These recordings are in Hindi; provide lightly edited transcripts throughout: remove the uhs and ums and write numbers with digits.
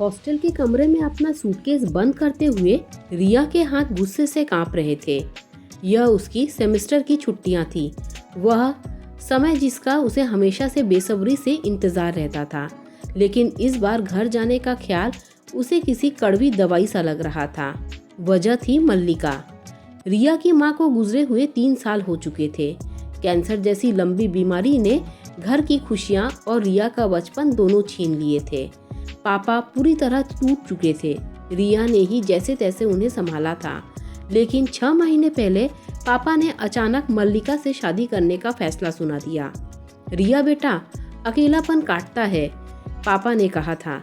हॉस्टल के कमरे में अपना सूटकेस बंद करते हुए रिया के हाथ गुस्से से कांप रहे थे। यह उसकी सेमेस्टर की छुट्टियां थी, वह समय जिसका उसे हमेशा से बेसब्री से इंतजार रहता था। लेकिन इस बार घर जाने का ख्याल उसे किसी कड़वी दवाई सा लग रहा था। वजह थी मल्लिका। रिया की मां को गुजरे हुए 3 साल हो चुके थे। कैंसर जैसी लंबी बीमारी ने घर की खुशियां और रिया का बचपन दोनों छीन लिए थे। पापा पूरी तरह टूट चुके थे। रिया ने ही जैसे तैसे उन्हें संभाला था। लेकिन 6 महीने पहले पापा ने अचानक मल्लिका से शादी करने का फैसला सुना दिया। रिया बेटा, अकेलापन काटता है, पापा ने कहा था।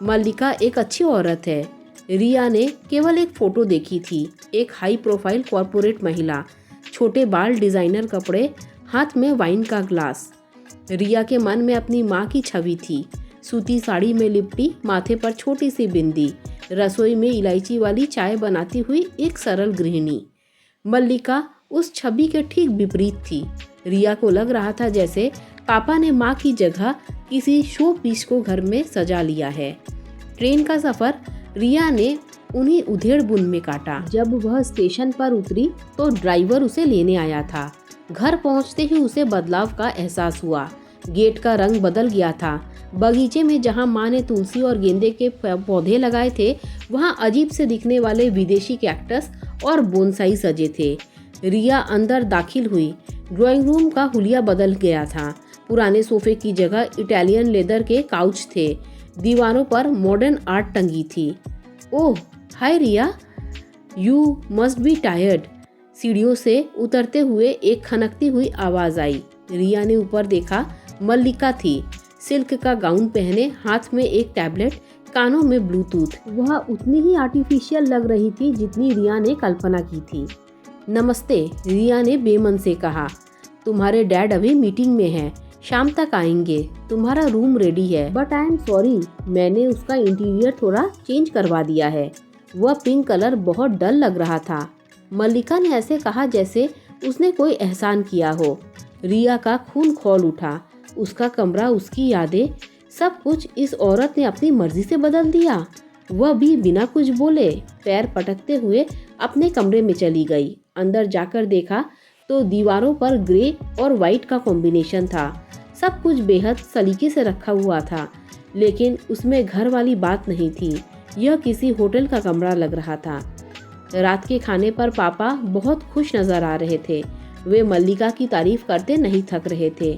मल्लिका एक अच्छी औरत है। रिया ने केवल एक फोटो देखी थी, एक हाई प्रोफाइल कॉर्पोरेट महिला, छोटे बाल, डिजाइनर कपड़े, हाथ में वाइन का ग्लास। रिया के मन में अपनी माँ की छवि थी, सूती साड़ी में लिपटी, माथे पर छोटी सी बिंदी, रसोई में इलायची वाली चाय बनाती हुई एक सरल गृहिणी। मल्लिका उस छवि के ठीक विपरीत थी। रिया को लग रहा था जैसे पापा ने माँ की जगह किसी शो पीस को घर में सजा लिया है। ट्रेन का सफर रिया ने उन्हीं उधेड़-बुन में काटा। जब वह स्टेशन पर उतरी तो ड्राइवर उसे लेने आया था। घर पहुंचते ही उसे बदलाव का एहसास हुआ। गेट का रंग बदल गया था। बगीचे में जहां माँ ने तुलसी और गेंदे के पौधे लगाए थे, वहां अजीब से दिखने वाले विदेशी कैक्टस और बोनसाई सजे थे। रिया अंदर दाखिल हुई। ड्राइंग रूम का हुलिया बदल गया था। पुराने सोफे की जगह इटालियन लेदर के काउच थे। दीवारों पर मॉडर्न आर्ट टंगी थी। ओह हाय रिया, यू मस्ट बी टायर्ड। सीढ़ियों से उतरते हुए एक खनकती हुई आवाज आई। रिया ने ऊपर देखा। मल्लिका थी, सिल्क का गाउन पहने, हाथ में एक टैबलेट, कानों में ब्लूटूथ। वह उतनी ही आर्टिफिशियल लग रही थी जितनी रिया ने कल्पना की थी। नमस्ते, रिया ने बेमन से कहा। तुम्हारे डैड अभी मीटिंग में हैं, शाम तक आएंगे। तुम्हारा रूम रेडी है, बट आई एम सॉरी, मैंने उसका इंटीरियर थोड़ा चेंज करवा दिया है। वह पिंक कलर बहुत डल लग रहा था। मल्लिका ने ऐसे कहा जैसे उसने कोई एहसान किया हो। रिया का खून खौल उठा। उसका कमरा, उसकी यादें, सब कुछ इस औरत ने अपनी मर्जी से बदल दिया। वह भी बिना कुछ बोले पैर पटकते हुए अपने कमरे में चली गई। अंदर जाकर देखा तो दीवारों पर ग्रे और वाइट का कॉम्बिनेशन था। सब कुछ बेहद सलीके से रखा हुआ था, लेकिन उसमें घर वाली बात नहीं थी। यह किसी होटल का कमरा लग रहा था। रात के खाने पर पापा बहुत खुश नजर आ रहे थे। वे मल्लिका की तारीफ करते नहीं थक रहे थे।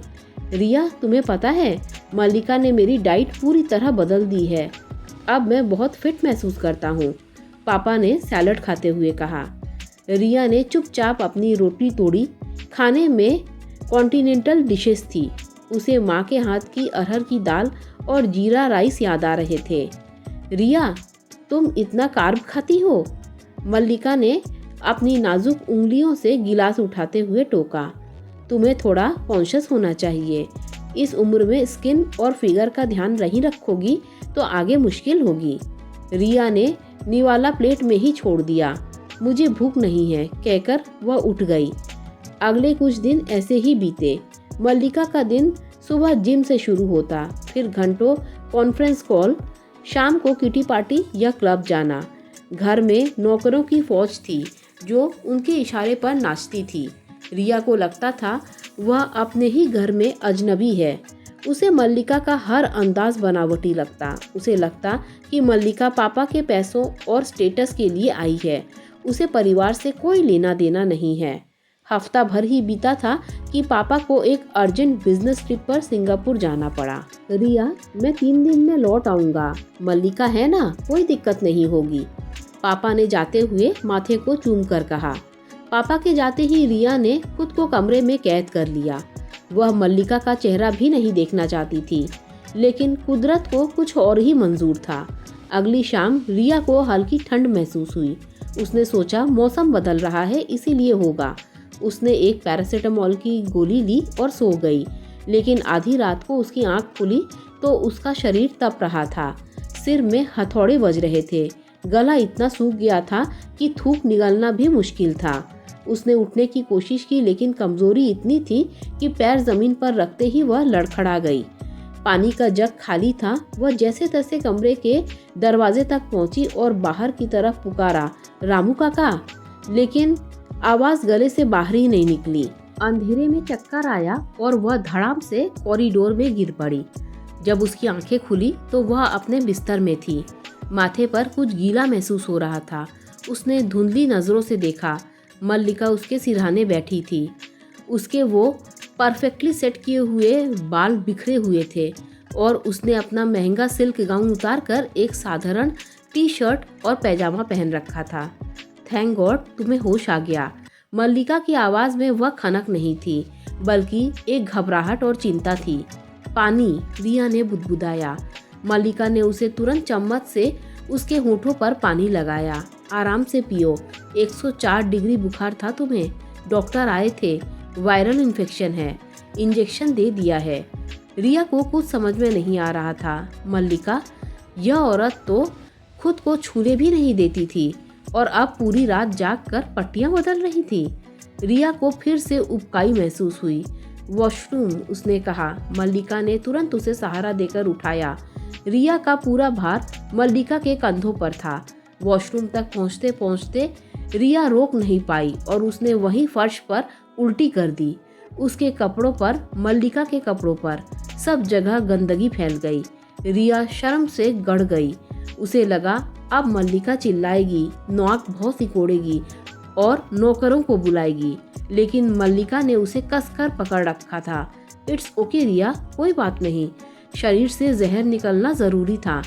रिया, तुम्हें पता है, मल्लिका ने मेरी डाइट पूरी तरह बदल दी है। अब मैं बहुत फिट महसूस करता हूँ, पापा ने सैलड खाते हुए कहा। रिया ने चुपचाप अपनी रोटी तोड़ी। खाने में कॉन्टिनेंटल डिशेस थी। उसे माँ के हाथ की अरहर की दाल और जीरा राइस याद आ रहे थे। रिया, तुम इतना कार्ब खाती हो? मल्लिका ने अपनी नाजुक उंगलियों से गिलास उठाते हुए टोका। तुम्हें थोड़ा कॉन्शियस होना चाहिए। इस उम्र में स्किन और फिगर का ध्यान नहीं रखोगी तो आगे मुश्किल होगी। रिया ने निवाला प्लेट में ही छोड़ दिया। मुझे भूख नहीं है, कहकर वह उठ गई। अगले कुछ दिन ऐसे ही बीते। मल्लिका का दिन सुबह जिम से शुरू होता, फिर घंटों कॉन्फ्रेंस कॉल, शाम को किटी पार्टी या क्लब जाना। घर में नौकरों की फौज थी जो उनके इशारे पर नाचती थी। रिया को लगता था वह अपने ही घर में अजनबी है। उसे मल्लिका का हर अंदाज बनावटी लगता। उसे लगता कि मल्लिका पापा के पैसों और स्टेटस के लिए आई है। उसे परिवार से कोई लेना देना नहीं है। हफ्ता भर ही बीता था कि पापा को एक अर्जेंट बिजनेस ट्रिप पर सिंगापुर जाना पड़ा। रिया, मैं 3 दिन में लौट आऊंगा। मल्लिका है ना, कोई दिक्कत नहीं होगी, पापा ने जाते हुए माथे को चूम कर कहा। पापा के जाते ही रिया ने खुद को कमरे में कैद कर लिया। वह मल्लिका का चेहरा भी नहीं देखना चाहती थी, लेकिन कुदरत को कुछ और ही मंजूर था। अगली शाम रिया को हल्की ठंड महसूस हुई। उसने सोचा मौसम बदल रहा है, इसीलिए होगा। उसने एक पैरासीटामोल की गोली ली और सो गई। लेकिन आधी रात को उसकी आंख खुली तो उसका शरीर तप रहा था। सिर में हथौड़े बज रहे थे। गला इतना सूख गया था कि थूक निगलना भी मुश्किल था। उसने उठने की कोशिश की, लेकिन कमजोरी इतनी थी कि पैर जमीन पर रखते ही वह लड़खड़ा गई। पानी का जग खाली था। वह जैसे तैसे कमरे के दरवाजे तक पहुंची और बाहर की तरफ पुकारा, रामू काका, लेकिन आवाज गले से बाहर ही नहीं निकली। अंधेरे में चक्कर आया और वह धड़ाम से कॉरिडोर में गिर पड़ी। जब उसकी आंखें खुली तो वह अपने बिस्तर में थी। माथे पर कुछ गीला महसूस हो रहा था। उसने धुंधली नजरों से देखा। मल्लिका उसके सिरहाने बैठी थी। उसके वो परफेक्टली सेट किए हुए बाल बिखरे हुए थे और उसने अपना महंगा सिल्क गाउन उतार कर एक साधारण टी शर्ट और पैजामा पहन रखा था। थैंक गॉड तुम्हें होश आ गया। मल्लिका की आवाज में वह खनक नहीं थी, बल्कि एक घबराहट और चिंता थी। पानी, रिया ने बुदबुदाया। मल्लिका ने उसे तुरंत चम्मच से उसके होठों पर पानी लगाया। आराम से पियो, 104 डिग्री बुखार था तुम्हें। डॉक्टर आए थे, वायरल इन्फेक्शन है, इंजेक्शन दे दिया है। रिया को कुछ समझ में नहीं आ रहा था। मल्लिका, यह औरत तो खुद को छूने भी नहीं देती थी और अब पूरी रात जाग कर पट्टियां बदल रही थी। रिया को फिर से उबकाई महसूस हुई। वॉशरूम, उसने कहा। मल्लिका ने तुरंत उसे सहारा देकर उठाया। रिया का पूरा भार मल्लिका के कंधों पर था। वॉशरूम तक पहुंचते पहुंचते रिया रोक नहीं पाई और उसने वहीं फर्श पर उल्टी कर दी। उसके कपड़ों पर, मल्लिका के कपड़ों पर, सब जगह गंदगी फैल गई। रिया शर्म से गड़ गई। उसे लगा अब मल्लिका चिल्लाएगी, नाक बहुत सिकोड़ेगी और नौकरों को बुलाएगी, लेकिन मल्लिका ने उसे कसकर पकड़ रखा था। इट्स ओके रिया, कोई बात नहीं, शरीर से जहर निकलना जरूरी था,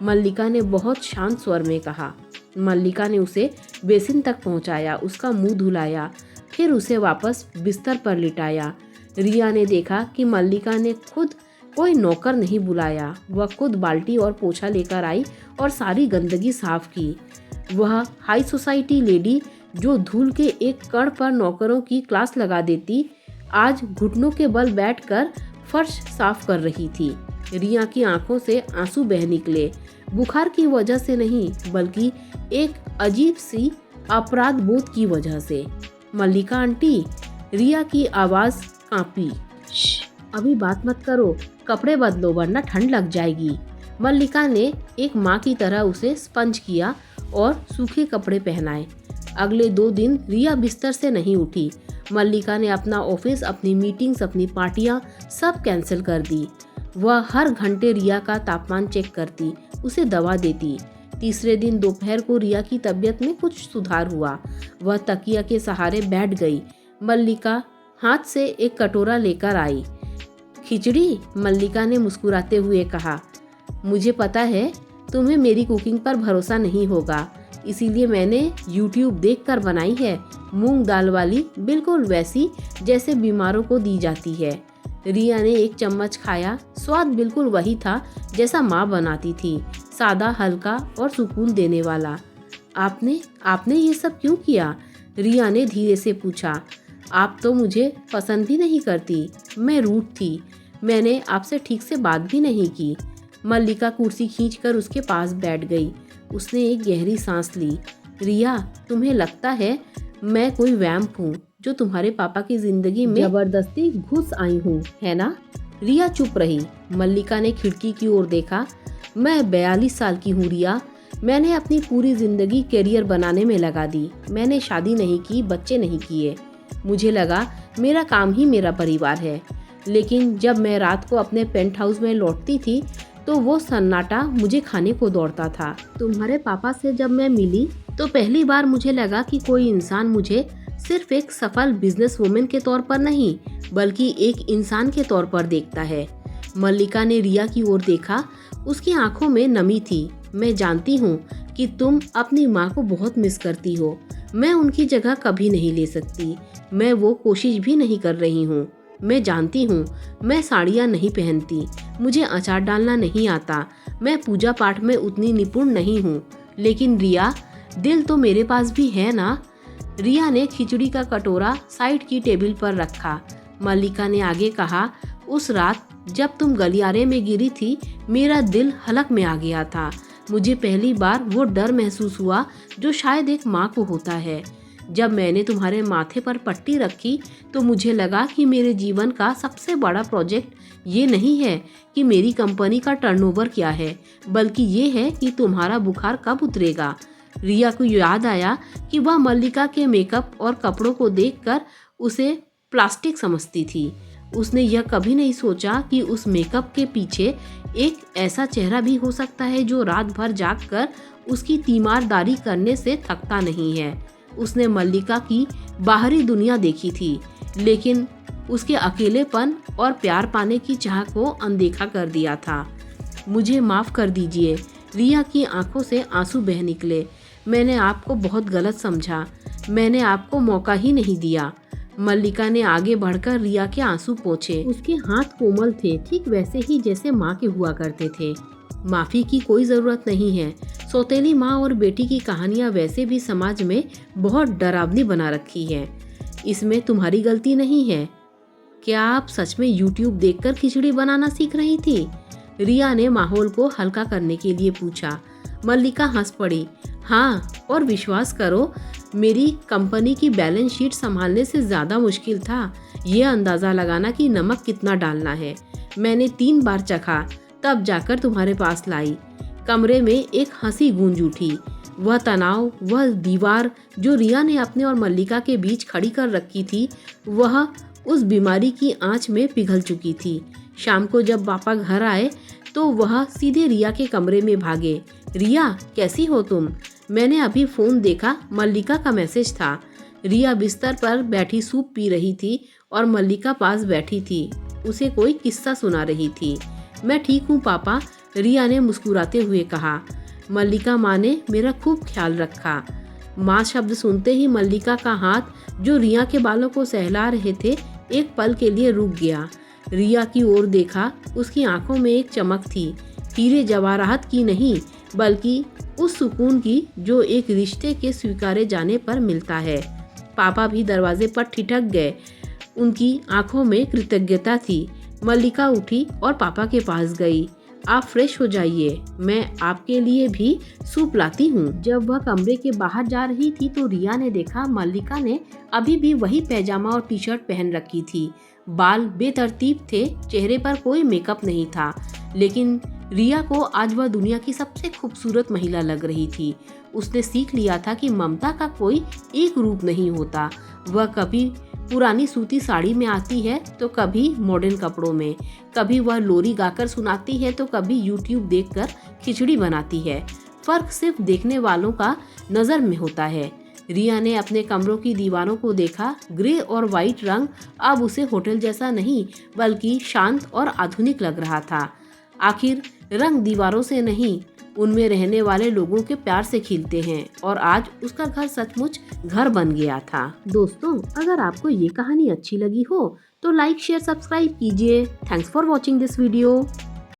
मल्लिका ने बहुत शांत स्वर में कहा। मल्लिका ने उसे बेसिन तक पहुंचाया, उसका मुंह धुलाया, फिर उसे वापस बिस्तर पर लिटाया। रिया ने देखा कि मल्लिका ने खुद कोई नौकर नहीं बुलाया। वह खुद बाल्टी और पोछा लेकर आई और सारी गंदगी साफ की। वह हाई सोसाइटी लेडी जो धूल के एक कण पर नौकरों की क्लास लगा देती, आज घुटनों के बल बैठकर फर्श साफ कर रही थी। रिया की आंखों से आंसू बह निकले, बुखार की वजह से नहीं, बल्कि एक अजीब सी अपराध बोध की वजह से। मल्लिका आंटी, रिया की आवाज कांपी। अभी बात मत करो, कपड़े बदलो वरना ठंड लग जाएगी। मल्लिका ने एक माँ की तरह उसे स्पंज किया और सूखे कपड़े पहनाए। अगले 2 दिन रिया बिस्तर से नहीं उठी। मल्लिका ने अपना ऑफिस, अपनी मीटिंग्स, अपनी पार्टियां सब कैंसिल कर दी। वह हर घंटे रिया का तापमान चेक करती, उसे दवा देती। तीसरे दिन दोपहर को रिया की तबीयत में कुछ सुधार हुआ। वह तकिया के सहारे बैठ गई। मल्लिका हाथ से एक कटोरा लेकर आई। खिचड़ी, मल्लिका ने मुस्कुराते हुए कहा। मुझे पता है तुम्हें मेरी कुकिंग पर भरोसा नहीं होगा, इसीलिए मैंने YouTube देखकर बनाई है, मूंग दाल वाली, बिल्कुल वैसी जैसे बीमारों को दी जाती है। रिया ने एक चम्मच खाया। स्वाद बिल्कुल वही था जैसा माँ बनाती थी, सादा, हल्का और सुकून देने वाला। आपने ये सब क्यों किया? रिया ने धीरे से पूछा। आप तो मुझे पसंद भी नहीं करती, मैं रूठ थी, मैंने आपसे ठीक से बात भी नहीं की। मल्लिका कुर्सी खींचकर उसके पास बैठ गई। उसने एक गहरी सांस ली। रिया, तुम्हें लगता है मैं कोई वैम्प हूँ जो तुम्हारे पापा की जिंदगी में जबरदस्ती घुस आई हूँ, है ना? रिया चुप रही। मल्लिका ने खिड़की की ओर देखा। मैं 42 साल की हूँ रिया, मैंने अपनी पूरी जिंदगी करियर बनाने में लगा दी। मैंने शादी नहीं की, बच्चे नहीं किए। मुझे लगा मेरा काम ही मेरा परिवार है, लेकिन जब मैं रात को अपने पेंट हाउस में लौटती थी तो वो सन्नाटा मुझे खाने को दौड़ता था। तुम्हारे पापा से जब मैं मिली तो पहली बार मुझे लगा कि कोई इंसान मुझे सिर्फ एक सफल बिजनेस वुमेन के तौर पर नहीं, बल्कि एक इंसान के तौर पर देखता है। मल्लिका ने रिया की ओर देखा। उसकी आंखों में नमी थी। मैं जानती हूँ कि तुम अपनी माँ को बहुत मिस करती हो। मैं उनकी जगह कभी नहीं ले सकती। मैं वो कोशिश भी नहीं कर रही हूँ। मैं जानती हूँ मैं साड़ियाँ नहीं पहनती, मुझे अचार डालना नहीं आता, मैं पूजा पाठ में उतनी निपुण नहीं हूँ, लेकिन रिया, दिल तो मेरे पास भी है ना? रिया ने खिचड़ी का कटोरा साइड की टेबल पर रखा। मल्लिका ने आगे कहा, उस रात जब तुम गलियारे में गिरी थी, मेरा दिल हलक में आ गया था। मुझे पहली बार वो डर महसूस हुआ जो शायद एक माँ को होता है। जब मैंने तुम्हारे माथे पर पट्टी रखी तो मुझे लगा कि मेरे जीवन का सबसे बड़ा प्रोजेक्ट ये नहीं है कि मेरी कंपनी का टर्नओवर क्या है, बल्कि ये है कि तुम्हारा बुखार कब उतरेगा। रिया को याद आया कि वह मल्लिका के मेकअप और कपड़ों को देखकर उसे प्लास्टिक समझती थी। उसने यह कभी नहीं सोचा कि उस मेकअप के पीछे एक ऐसा चेहरा भी हो सकता है जो रात भर जागकर उसकी तीमारदारी करने से थकता नहीं है। उसने मल्लिका की बाहरी दुनिया देखी थी, लेकिन उसके अकेलेपन और प्यार पाने की चाह को अनदेखा कर दिया था। मुझे माफ़ कर दीजिए। रिया की आंखों से आंसू बह निकले। मैंने आपको बहुत गलत समझा। मैंने आपको मौका ही नहीं दिया। मल्लिका ने आगे बढ़कर रिया के आंसू पोंछे। उसके हाथ कोमल थे, ठीक वैसे ही जैसे माँ के हुआ करते थे। माफ़ी की कोई ज़रूरत नहीं है। सौतेली माँ और बेटी की कहानियाँ वैसे भी समाज में बहुत डरावनी बना रखी है। इसमें तुम्हारी गलती नहीं है। क्या आप सच में YouTube देखकर खिचड़ी बनाना सीख रही थी? रिया ने माहौल को हल्का करने के लिए पूछा। मल्लिका हंस पड़ी। हाँ, और विश्वास करो, मेरी कंपनी की बैलेंस शीट संभालने से ज़्यादा मुश्किल था ये अंदाज़ा लगाना कि नमक कितना डालना है। मैंने 3 बार चखा, तब जाकर तुम्हारे पास लाई। कमरे में एक हंसी गूंज उठी। वह तनाव, वह दीवार जो रिया ने अपने और मल्लिका के बीच खड़ी कर रखी थी, वह उस बीमारी की आंच में पिघल चुकी थी। शाम को जब पापा घर आए तो वह सीधे रिया के कमरे में भागे। रिया, कैसी हो तुम? मैंने अभी फ़ोन देखा, मल्लिका का मैसेज था। रिया बिस्तर पर बैठी सूप पी रही थी और मल्लिका पास बैठी थी, उसे कोई किस्सा सुना रही थी। मैं ठीक हूँ पापा, रिया ने मुस्कुराते हुए कहा। मल्लिका माँ ने मेरा खूब ख्याल रखा। माँ शब्द सुनते ही मल्लिका का हाथ जो रिया के बालों को सहला रहे थे एक पल के लिए रुक गया। रिया की ओर देखा। उसकी आंखों में एक चमक थी, हीरे जवाहरात की नहीं, बल्कि उस सुकून की जो एक रिश्ते के स्वीकारे जाने पर मिलता है। पापा भी दरवाजे पर ठिठक गए। उनकी आंखों में कृतज्ञता थी। मल्लिका उठी और पापा के पास गई। आप फ्रेश हो जाइए, मैं आपके लिए भी सूप लाती हूँ। जब वह कमरे के बाहर जा रही थी तो रिया ने देखा मल्लिका ने अभी भी वही पैजामा और टी शर्ट पहन रखी थी। बाल बेतरतीब थे, चेहरे पर कोई मेकअप नहीं था, लेकिन रिया को आज वह दुनिया की सबसे खूबसूरत महिला लग रही थी। उसने सीख लिया था कि ममता का कोई एक रूप नहीं होता। वह कभी पुरानी सूती साड़ी में आती है तो कभी मॉडर्न कपड़ों में, कभी वह लोरी गाकर सुनाती है तो कभी YouTube देखकर खिचड़ी बनाती है। फर्क सिर्फ देखने वालों का नज़र में होता है। रिया ने अपने कमरों की दीवारों को देखा। ग्रे और वाइट रंग अब उसे होटल जैसा नहीं, बल्कि शांत और आधुनिक लग रहा था। आखिर रंग दीवारों से नहीं, उनमें रहने वाले लोगों के प्यार से खिलते हैं, और आज उसका घर सचमुच घर बन गया था। दोस्तों, अगर आपको ये कहानी अच्छी लगी हो तो लाइक, शेयर, सब्सक्राइब कीजिए। Thanks for watching this video.